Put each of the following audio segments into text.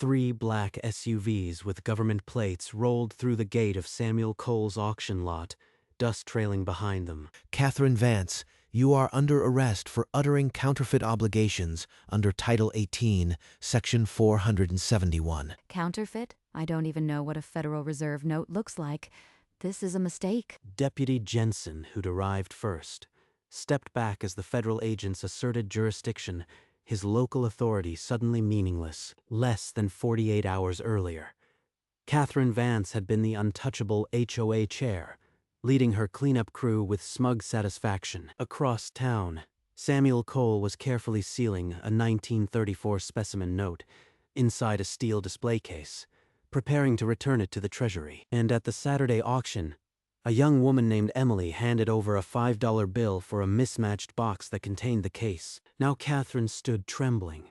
3 black SUVs with government plates rolled through the gate of Samuel Cole's auction lot, dust trailing behind them. Catherine Vance, you are under arrest for uttering counterfeit obligations under Title 18, Section 471. Counterfeit? I don't even know what a Federal Reserve note looks like. This is a mistake. Deputy Jensen, who'd arrived first, stepped back as the federal agents asserted jurisdiction, his local authority suddenly meaningless, less than 48 hours earlier. Catherine Vance had been the untouchable HOA chair, leading her cleanup crew with smug satisfaction. Across town, Samuel Cole was carefully sealing a 1934 specimen note inside a steel display case, preparing to return it to the Treasury. And at the Saturday auction, a young woman named Emily handed over a $5 bill for a mismatched box that contained the case. Now Catherine stood trembling,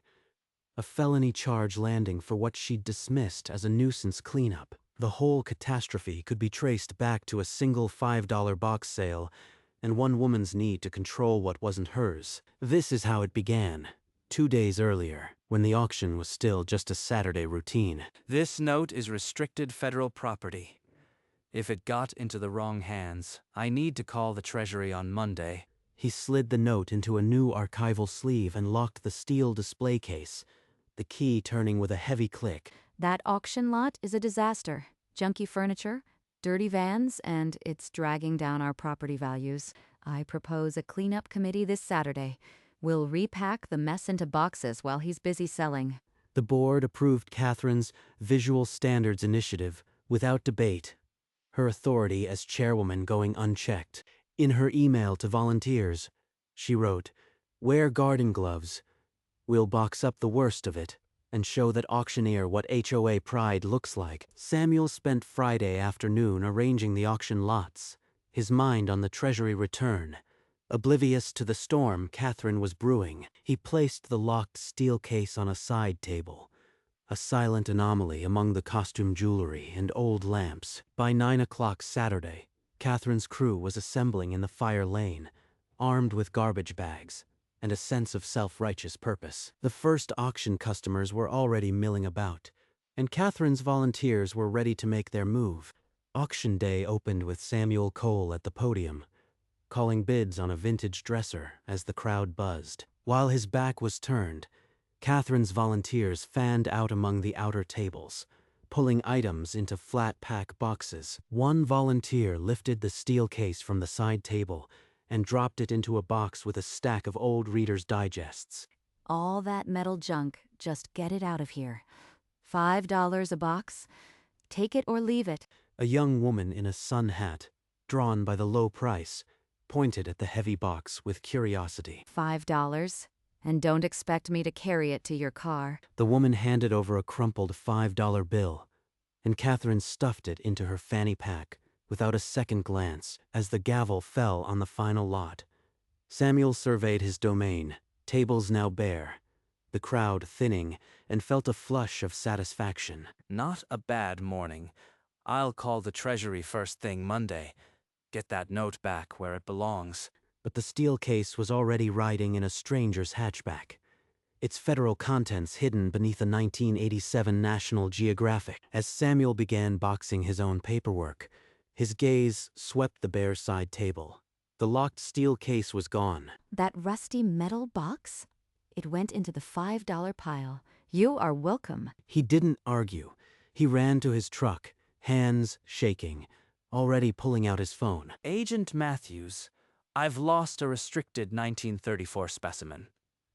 a felony charge landing for what she'd dismissed as a nuisance cleanup. The whole catastrophe could be traced back to a single $5 box sale and one woman's need to control what wasn't hers. This is how it began, 2 days earlier, when the auction was still just a Saturday routine. This note is restricted federal property. If it got into the wrong hands, I need to call the Treasury on Monday. He slid the note into a new archival sleeve and locked the steel display case, the key turning with a heavy click. That auction lot is a disaster. Junky furniture, dirty vans, and it's dragging down our property values. I propose a cleanup committee this Saturday. We'll repack the mess into boxes while he's busy selling. The board approved Catherine's Visual Standards Initiative without debate, her authority as chairwoman going unchecked. In her email to volunteers, she wrote, "Wear garden gloves. We'll box up the worst of it and show that auctioneer what HOA pride looks like." Samuel spent Friday afternoon arranging the auction lots, his mind on the Treasury return. Oblivious to the storm Catherine was brewing, he placed the locked steel case on a side table, a silent anomaly among the costume jewelry and old lamps. By 9 o'clock Saturday, Catherine's crew was assembling in the fire lane, armed with garbage bags and a sense of self-righteous purpose. The first auction customers were already milling about, and Catherine's volunteers were ready to make their move. Auction day opened with Samuel Cole at the podium, calling bids on a vintage dresser as the crowd buzzed. While his back was turned, Catherine's volunteers fanned out among the outer tables, pulling items into flat-pack boxes. One volunteer lifted the steel case from the side table and dropped it into a box with a stack of old Reader's Digests. All that metal junk, just get it out of here. $5 a box? Take it or leave it. A young woman in a sun hat, drawn by the low price, pointed at the heavy box with curiosity. $5? And don't expect me to carry it to your car. The woman handed over a crumpled $5 bill, and Catherine stuffed it into her fanny pack without a second glance as the gavel fell on the final lot. Samuel surveyed his domain, tables now bare, the crowd thinning, and felt a flush of satisfaction. Not a bad morning. I'll call the Treasury first thing Monday. Get that note back where it belongs. But the steel case was already riding in a stranger's hatchback, its federal contents hidden beneath a 1987 National Geographic. As Samuel began boxing his own paperwork, his gaze swept the bare side table. The locked steel case was gone. That rusty metal box? It went into the $5 pile. You are welcome. He didn't argue. He ran to his truck, hands shaking, already pulling out his phone. Agent Matthews, I've lost a restricted 1934 specimen.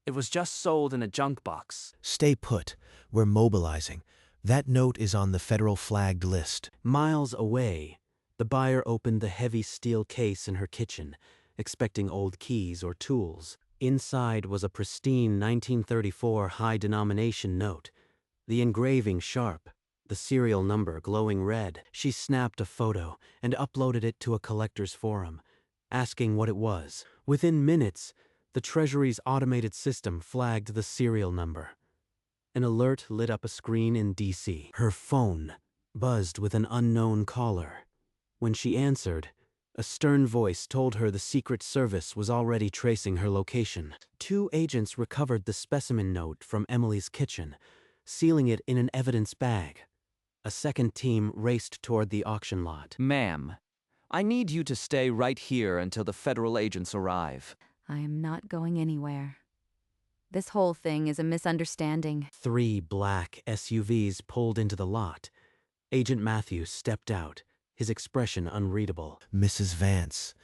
It was just sold in a junk box. Stay put. We're mobilizing. That note is on the federal flagged list. Miles away, the buyer opened the heavy steel case in her kitchen, expecting old keys or tools. Inside was a pristine 1934 high-denomination note, the engraving sharp, the serial number glowing red. She snapped a photo and uploaded it to a collector's forum, asking what it was. Within minutes, the Treasury's automated system flagged the serial number. An alert lit up a screen in D.C. Her phone buzzed with an unknown caller. When she answered, a stern voice told her the Secret Service was already tracing her location. 2 agents recovered the specimen note from Emily's kitchen, sealing it in an evidence bag. A second team raced toward the auction lot. Ma'am, I need you to stay right here until the federal agents arrive. I am not going anywhere. This whole thing is a misunderstanding. 3 black SUVs pulled into the lot. Agent Matthews stepped out, his expression unreadable. Mrs. Vance,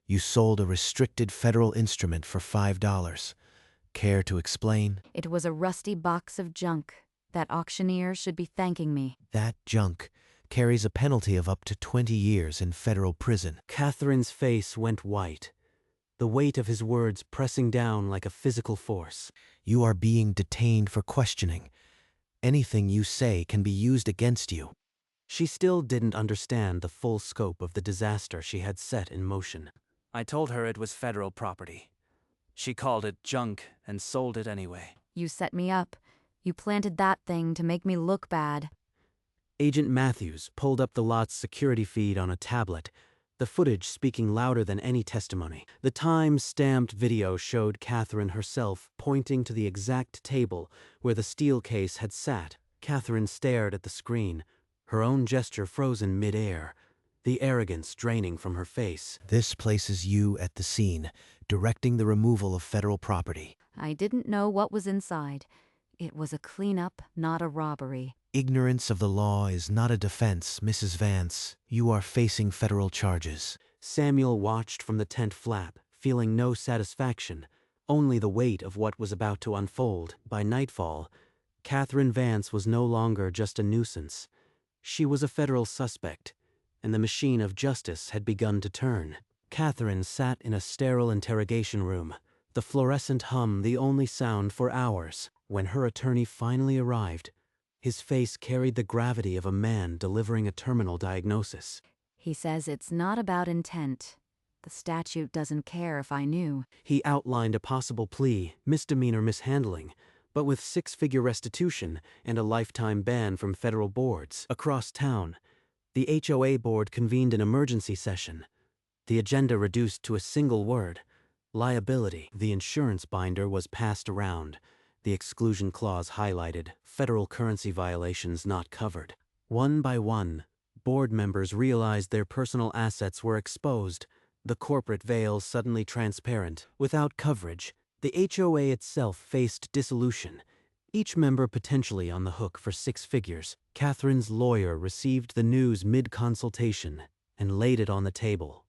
you sold a restricted federal instrument for $5. Care to explain? It was a rusty box of junk. That auctioneer should be thanking me. That junk carries a penalty of up to 20 years in federal prison. Catherine's face went white, the weight of his words pressing down like a physical force. You are being detained for questioning. Anything you say can be used against you. She still didn't understand the full scope of the disaster she had set in motion. I told her it was federal property. She called it junk and sold it anyway. You set me up. You planted that thing to make me look bad. Agent Matthews pulled up the lot's security feed on a tablet, the footage speaking louder than any testimony. The time-stamped video showed Catherine herself pointing to the exact table where the steel case had sat. Catherine stared at the screen, her own gesture frozen mid-air, the arrogance draining from her face. This places you at the scene, directing the removal of federal property. I didn't know what was inside. It was a cleanup, not a robbery. Ignorance of the law is not a defense, Mrs. Vance. You are facing federal charges. Samuel watched from the tent flap, feeling no satisfaction, only the weight of what was about to unfold. By nightfall, Catherine Vance was no longer just a nuisance. She was a federal suspect, and the machine of justice had begun to turn. Catherine sat in a sterile interrogation room, the fluorescent hum the only sound for hours. When her attorney finally arrived, his face carried the gravity of a man delivering a terminal diagnosis. He says it's not about intent. The statute doesn't care if I knew. He outlined a possible plea, misdemeanor mishandling, but with 6-figure restitution and a lifetime ban from federal boards. Across town, the HOA board convened an emergency session. The agenda reduced to a single word: liability. The insurance binder was passed around, the exclusion clause highlighted, federal currency violations not covered. One by one, board members realized their personal assets were exposed, the corporate veil suddenly transparent. Without coverage, the HOA itself faced dissolution, each member potentially on the hook for 6 figures. Catherine's lawyer received the news mid-consultation and laid it on the table.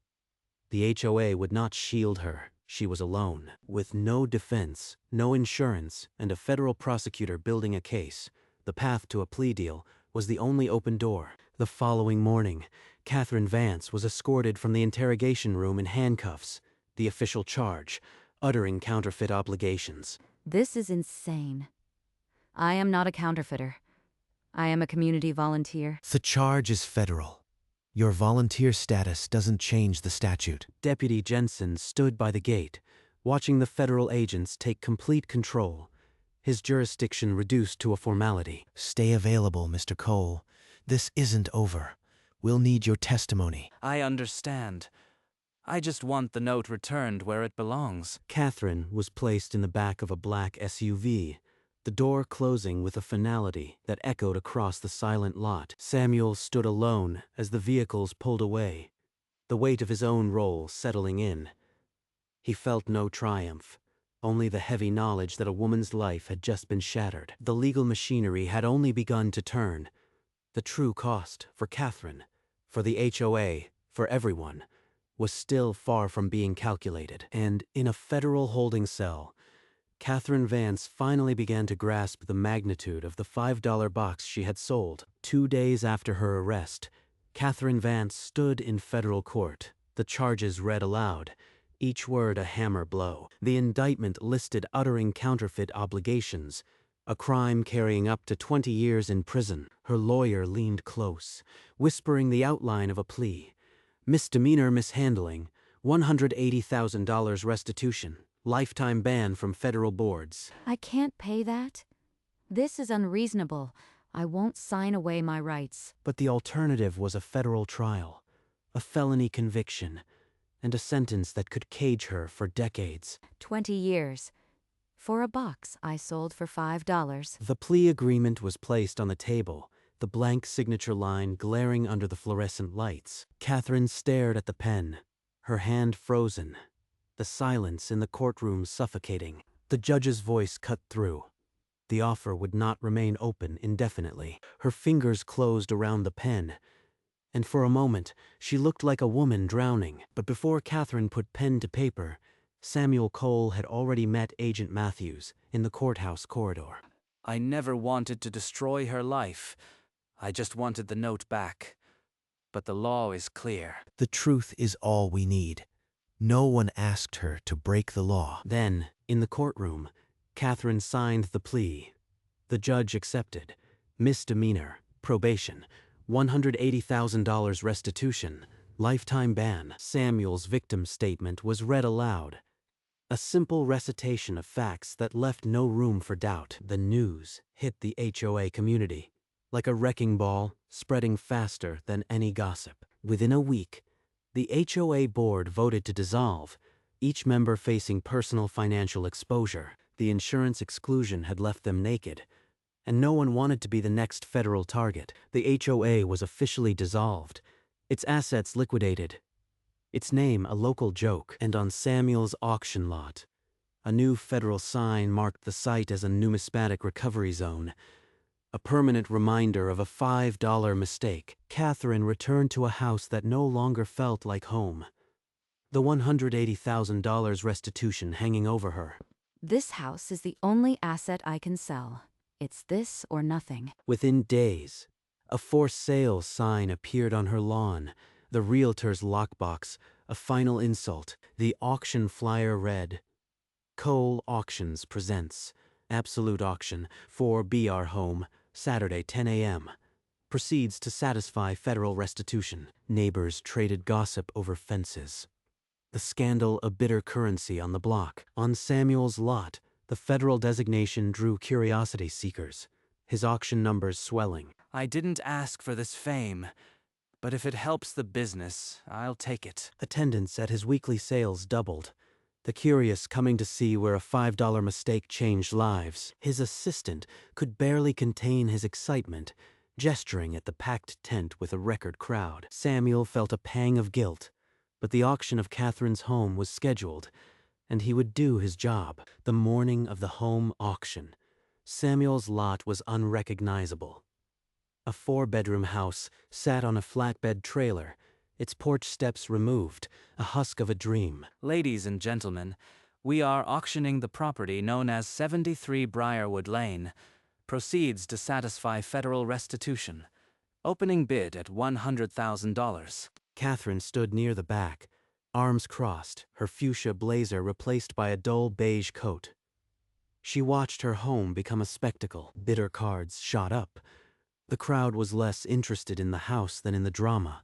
The HOA would not shield her. She was alone, with no defense, no insurance, and a federal prosecutor building a case. The path to a plea deal was the only open door. The following morning, Catherine Vance was escorted from the interrogation room in handcuffs, the official charge, uttering counterfeit obligations. This is insane. I am not a counterfeiter. I am a community volunteer. The charge is federal. Your volunteer status doesn't change the statute. Deputy Jensen stood by the gate, watching the federal agents take complete control, his jurisdiction reduced to a formality. Stay available, Mr. Cole. This isn't over. We'll need your testimony. I understand. I just want the note returned where it belongs. Catherine was placed in the back of a black SUV, the door closing with a finality that echoed across the silent lot. Samuel stood alone as the vehicles pulled away, the weight of his own role settling in. He felt no triumph, only the heavy knowledge that a woman's life had just been shattered. The legal machinery had only begun to turn. The true cost for Catherine, for the HOA, for everyone, was still far from being calculated. And in a federal holding cell, Catherine Vance finally began to grasp the magnitude of the $5 box she had sold. 2 days after her arrest, Catherine Vance stood in federal court, the charges read aloud, each word a hammer blow. The indictment listed uttering counterfeit obligations, a crime carrying up to 20 years in prison. Her lawyer leaned close, whispering the outline of a plea: misdemeanor mishandling, $180,000 restitution. Lifetime ban from federal boards. I can't pay that. This is unreasonable. I won't sign away my rights. But the alternative was a federal trial, a felony conviction, and a sentence that could cage her for decades. 20 years. For a box I sold for $5. The plea agreement was placed on the table, the blank signature line glaring under the fluorescent lights. Catherine stared at the pen, her hand frozen, the silence in the courtroom suffocating. The judge's voice cut through. The offer would not remain open indefinitely. Her fingers closed around the pen, and for a moment she looked like a woman drowning. But before Catherine put pen to paper, Samuel Cole had already met Agent Matthews in the courthouse corridor. I never wanted to destroy her life. I just wanted the note back. But the law is clear. The truth is all we need. No one asked her to break the law. Then, in the courtroom, Catherine signed the plea. The judge accepted. Misdemeanor, probation, $180,000 restitution, lifetime ban. Samuel's victim statement was read aloud. A simple recitation of facts that left no room for doubt. The news hit the HOA community, like a wrecking ball, spreading faster than any gossip. Within a week, the HOA board voted to dissolve, each member facing personal financial exposure. The insurance exclusion had left them naked, and no one wanted to be the next federal target. The HOA was officially dissolved, its assets liquidated, its name a local joke. And on Samuel's auction lot, a new federal sign marked the site as a numismatic recovery zone, a permanent reminder of a $5 mistake. Catherine returned to a house that no longer felt like home, the $180,000 restitution hanging over her. This house is the only asset I can sell. It's this or nothing. Within days, a for sale sign appeared on her lawn, the realtor's lockbox, a final insult. The auction flyer read, Cole Auctions presents Absolute Auction for BR Home, Saturday 10 a.m. Proceeds to satisfy federal restitution. Neighbors traded gossip over fences. The scandal a bitter currency on the block. On Samuel's lot, the federal designation drew curiosity seekers, his auction numbers swelling. I didn't ask for this fame, but if it helps the business, I'll take it. Attendance at his weekly sales doubled, the curious coming to see where a $5 mistake changed lives. His assistant could barely contain his excitement, gesturing at the packed tent with a record crowd. Samuel felt a pang of guilt, but the auction of Catherine's home was scheduled, and he would do his job. The morning of the home auction, Samuel's lot was unrecognizable. A 4-bedroom house sat on a flatbed trailer, its porch steps removed, a husk of a dream. Ladies and gentlemen, we are auctioning the property known as 73 Briarwood Lane. Proceeds to satisfy federal restitution. Opening bid at $100,000. Catherine stood near the back, arms crossed, her fuchsia blazer replaced by a dull beige coat. She watched her home become a spectacle. Bidder cards shot up. The crowd was less interested in the house than in the drama.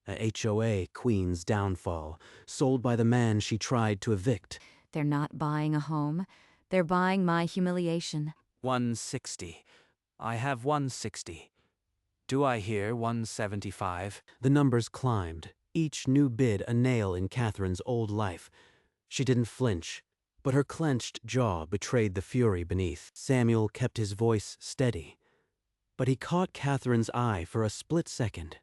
A HOA queen's downfall, sold by the man she tried to evict. They're not buying a home. They're buying my humiliation. 160. I have 160. Do I hear 175? The numbers climbed, each new bid a nail in Catherine's old life. She didn't flinch, but her clenched jaw betrayed the fury beneath. Samuel kept his voice steady, but he caught Catherine's eye for a split second.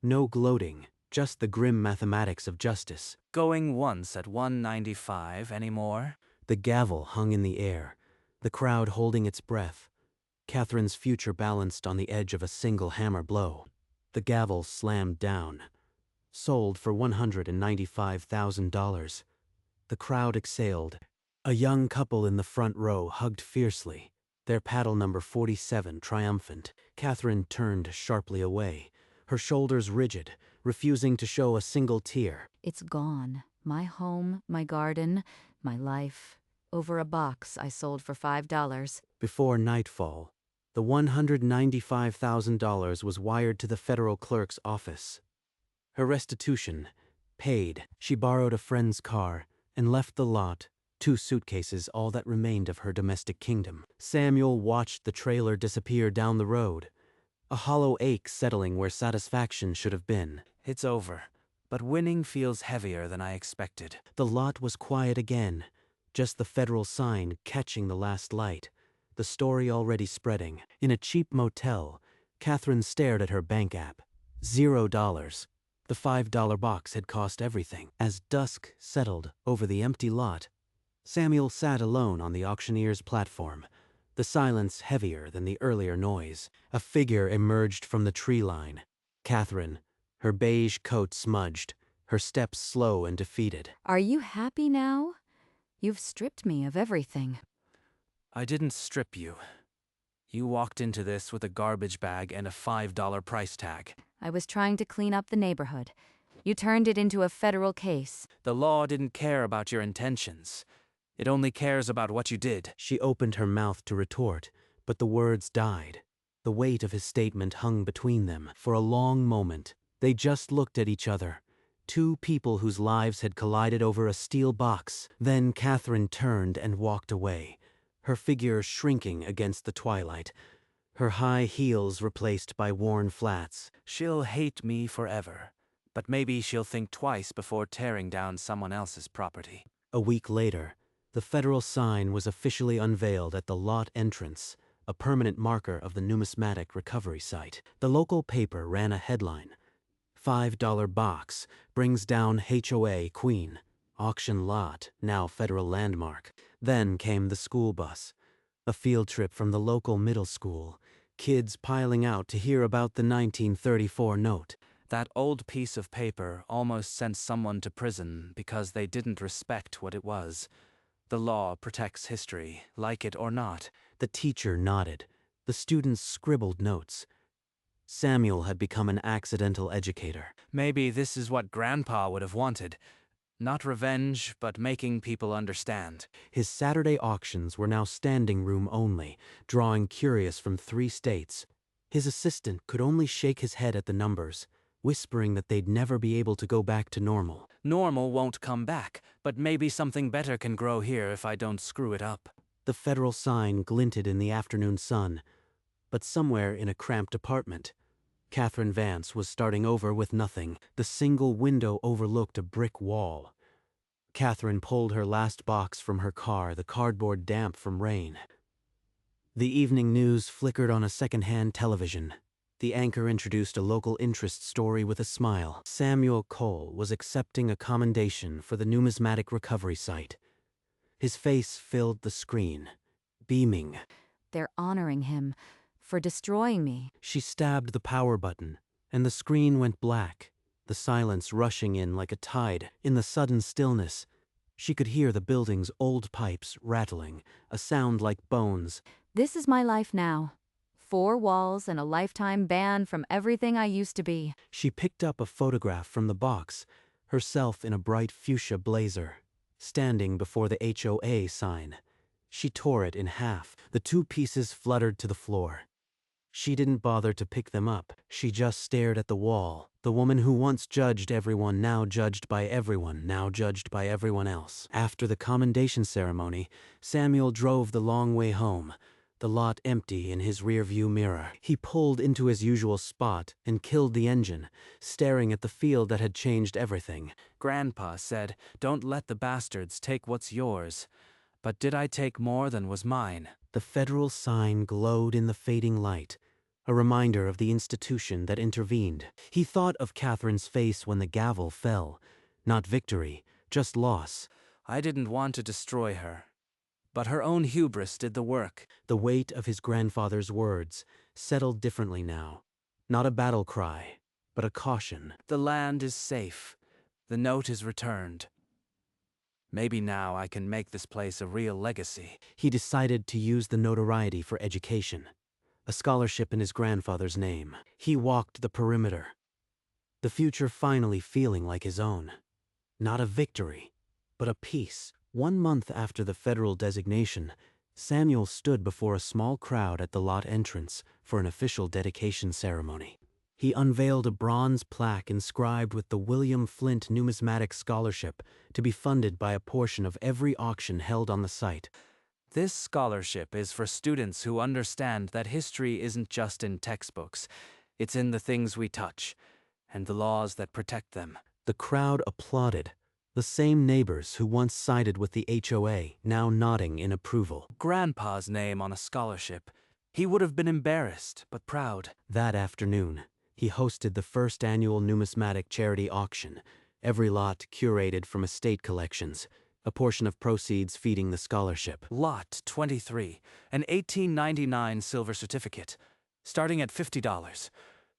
No gloating, just the grim mathematics of justice. Going once at 195 anymore? The gavel hung in the air, the crowd holding its breath. Catherine's future balanced on the edge of a single hammer blow. The gavel slammed down. Sold for $195,000. The crowd exhaled. A young couple in the front row hugged fiercely, their paddle number 47 triumphant. Catherine turned sharply away, her shoulders rigid, refusing to show a single tear. It's gone. My home, my garden, my life. Over a box I sold for $5. Before nightfall, the $195,000 was wired to the federal clerk's office. Her restitution, paid. She borrowed a friend's car and left the lot, 2 suitcases all that remained of her domestic kingdom. Samuel watched the trailer disappear down the road, a hollow ache settling where satisfaction should have been. It's over, but winning feels heavier than I expected. The lot was quiet again, just the federal sign catching the last light, the story already spreading. In a cheap motel, Catherine stared at her bank app. $0. The $5 box had cost everything. As dusk settled over the empty lot, Samuel sat alone on the auctioneer's platform, the silence heavier than the earlier noise. A figure emerged from the tree line. Catherine, her beige coat smudged, her steps slow and defeated. Are you happy now? You've stripped me of everything. I didn't strip you. You walked into this with a garbage bag and a $5 price tag. I was trying to clean up the neighborhood. You turned it into a federal case. The law didn't care about your intentions. It only cares about what you did. She opened her mouth to retort, but the words died. The weight of his statement hung between them. For a long moment, they just looked at each other. Two people whose lives had collided over a steel box. Then Catherine turned and walked away, her figure shrinking against the twilight, her high heels replaced by worn flats. She'll hate me forever, but maybe she'll think twice before tearing down someone else's property. A week later, the federal sign was officially unveiled at the lot entrance, a permanent marker of the numismatic recovery site. The local paper ran a headline: $5 box brings down HOA queen. Auction lot, now federal landmark. Then came the school bus, a field trip from the local middle school, kids piling out to hear about the 1934 note. That old piece of paper almost sent someone to prison because they didn't respect what it was. The law protects history, like it or not. The teacher nodded. The students scribbled notes. Samuel had become an accidental educator. Maybe this is what Grandpa would have wanted. Not revenge, but making people understand. His Saturday auctions were now standing room only, drawing curious from 3 states. His assistant could only shake his head at the numbers, whispering that they'd never be able to go back to normal. Normal won't come back, but maybe something better can grow here if I don't screw it up. The federal sign glinted in the afternoon sun, but somewhere in a cramped apartment, Catherine Vance was starting over with nothing. The single window overlooked a brick wall. Catherine pulled her last box from her car, the cardboard damp from rain. The evening news flickered on a second-hand television. The anchor introduced a local interest story with a smile. Samuel Cole was accepting a commendation for the numismatic recovery site. His face filled the screen, beaming. They're honoring him for destroying me. She stabbed the power button, and the screen went black, the silence rushing in like a tide. In the sudden stillness, she could hear the building's old pipes rattling, a sound like bones. This is my life now. 4 walls and a lifetime ban from everything I used to be. She picked up a photograph from the box, herself in a bright fuchsia blazer, standing before the HOA sign. She tore it in half. The 2 pieces fluttered to the floor. She didn't bother to pick them up. She just stared at the wall. The woman who once judged everyone, now judged by everyone, now judged by everyone else. After the commendation ceremony, Samuel drove the long way home, the lot empty in his rearview mirror. He pulled into his usual spot and killed the engine, staring at the field that had changed everything. Grandpa said, "Don't let the bastards take what's yours." But did I take more than was mine? The federal sign glowed in the fading light, a reminder of the institution that intervened. He thought of Catherine's face when the gavel fell. Not victory, just loss. I didn't want to destroy her, but her own hubris did the work. The weight of his grandfather's words settled differently now. Not a battle cry, but a caution. The land is safe. The note is returned. Maybe now I can make this place a real legacy. He decided to use the notoriety for education, a scholarship in his grandfather's name. He walked the perimeter, the future finally feeling like his own. Not a victory, but a peace. 1 month after the federal designation, Samuel stood before a small crowd at the lot entrance for an official dedication ceremony. He unveiled a bronze plaque inscribed with the William Flint Numismatic Scholarship to be funded by a portion of every auction held on the site. This scholarship is for students who understand that history isn't just in textbooks. It's in the things we touch, and the laws that protect them. The crowd applauded, The same neighbors who once sided with the HOA now nodding in approval. Grandpa's name on a scholarship. He would have been embarrassed, but proud. That afternoon, he hosted the first annual numismatic charity auction, every lot curated from estate collections, a portion of proceeds feeding the scholarship. Lot 23, an 1899 silver certificate, starting at $50.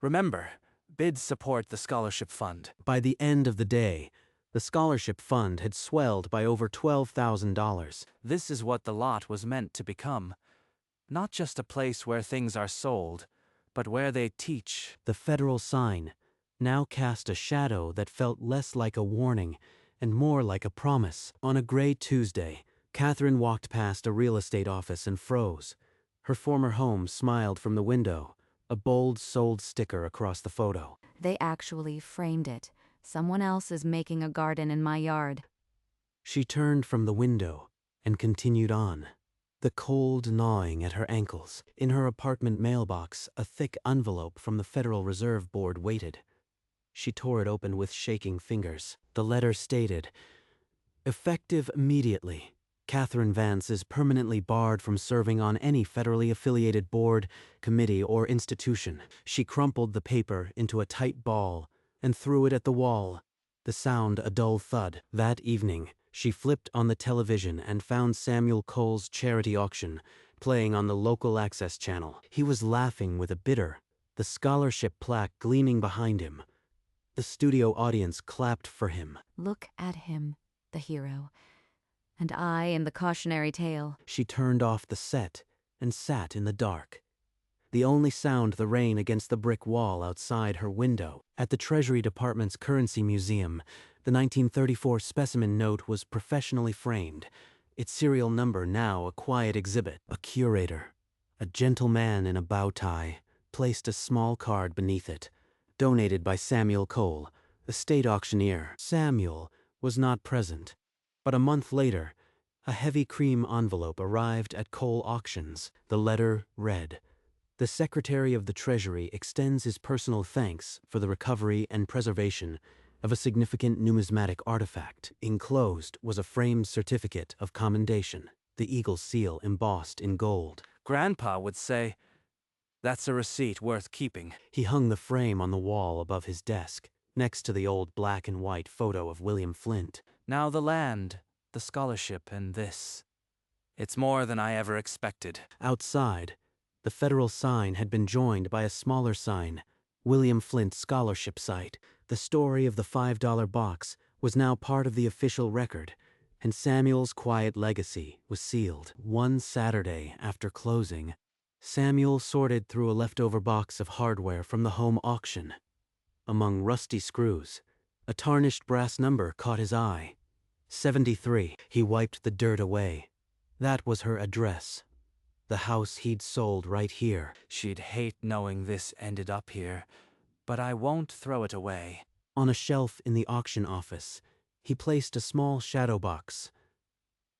Remember, bids support the scholarship fund. By the end of the day, the scholarship fund had swelled by over $12,000. This is what the lot was meant to become. Not just a place where things are sold, but where they teach. The federal sign now cast a shadow that felt less like a warning and more like a promise. On a gray Tuesday, Catherine walked past a real estate office and froze. Her former home smiled from the window, a bold sold sticker across the photo. They actually framed it. Someone else is making a garden in my yard. She turned from the window and continued on, the cold gnawing at her ankles. In her apartment mailbox, a thick envelope from the Federal Reserve Board waited. She tore it open with shaking fingers. The letter stated, "Effective immediately. Catherine Vance is permanently barred from serving on any federally affiliated board, committee, or institution." She crumpled the paper into a tight ball and threw it at the wall, the sound a dull thud. That evening, she flipped on the television and found Samuel Cole's charity auction playing on the local access channel. He was laughing with a bitter, the scholarship plaque gleaming behind him. The studio audience clapped for him. Look at him, the hero. And I in the cautionary tale. She turned off the set and sat in the dark. The only sound the rain against the brick wall outside her window. At the Treasury Department's Currency Museum, the 1934 specimen note was professionally framed, its serial number now a quiet exhibit. A curator, a gentle man in a bow tie, placed a small card beneath it, donated by Samuel Cole, the state auctioneer. Samuel was not present, but a month later, a heavy cream envelope arrived at Cole Auctions. The letter read, "The Secretary of the Treasury extends his personal thanks for the recovery and preservation of a significant numismatic artifact." Enclosed was a framed certificate of commendation, the eagle seal embossed in gold. Grandpa would say, "That's a receipt worth keeping." He hung the frame on the wall above his desk, next to the old black and white photo of William Flint. Now the land, the scholarship, and this. It's more than I ever expected. Outside, the federal sign had been joined by a smaller sign, William Flint Scholarship Site. The story of the $5 box was now part of the official record, and Samuel's quiet legacy was sealed. One Saturday after closing, Samuel sorted through a leftover box of hardware from the home auction. Among rusty screws, a tarnished brass number caught his eye. 73. He wiped the dirt away. That was her address. The house he'd sold right here. She'd hate knowing this ended up here, but I won't throw it away. On a shelf in the auction office, he placed a small shadow box.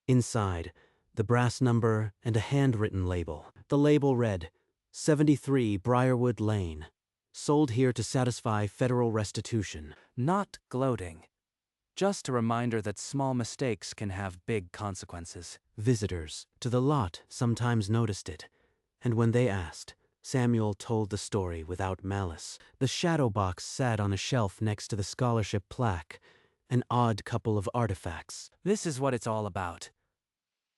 Inside, the brass number and a handwritten label. The label read, 73 Briarwood Lane. Sold here to satisfy federal restitution. Not gloating. Just a reminder that small mistakes can have big consequences. Visitors to the lot sometimes noticed it, and when they asked, Samuel told the story without malice. The shadow box sat on a shelf next to the scholarship plaque, an odd couple of artifacts. This is what it's all about.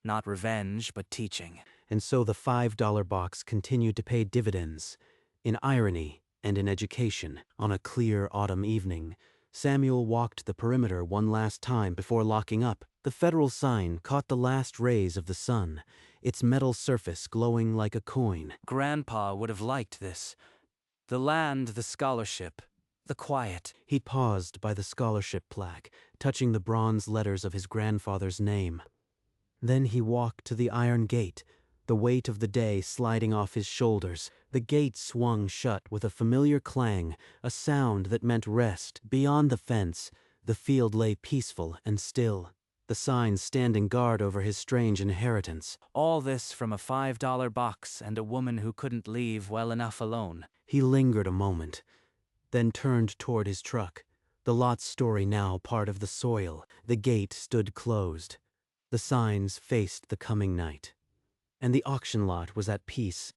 Not revenge, but teaching. And so the $5 box continued to pay dividends, in irony and in education. On a clear autumn evening, Samuel walked the perimeter one last time before locking up. The federal sign caught the last rays of the sun, its metal surface glowing like a coin. Grandpa would have liked this. The land, the scholarship, the quiet. He paused by the scholarship plaque, touching the bronze letters of his grandfather's name. Then he walked to the iron gate, the weight of the day sliding off his shoulders. The gate swung shut with a familiar clang, a sound that meant rest. Beyond the fence, the field lay peaceful and still, the sign standing guard over his strange inheritance. All this from a $5 box and a woman who couldn't leave well enough alone. He lingered a moment, then turned toward his truck, The lot's story now part of the soil. The gate stood closed. The signs faced the coming night. And the auction lot was at peace,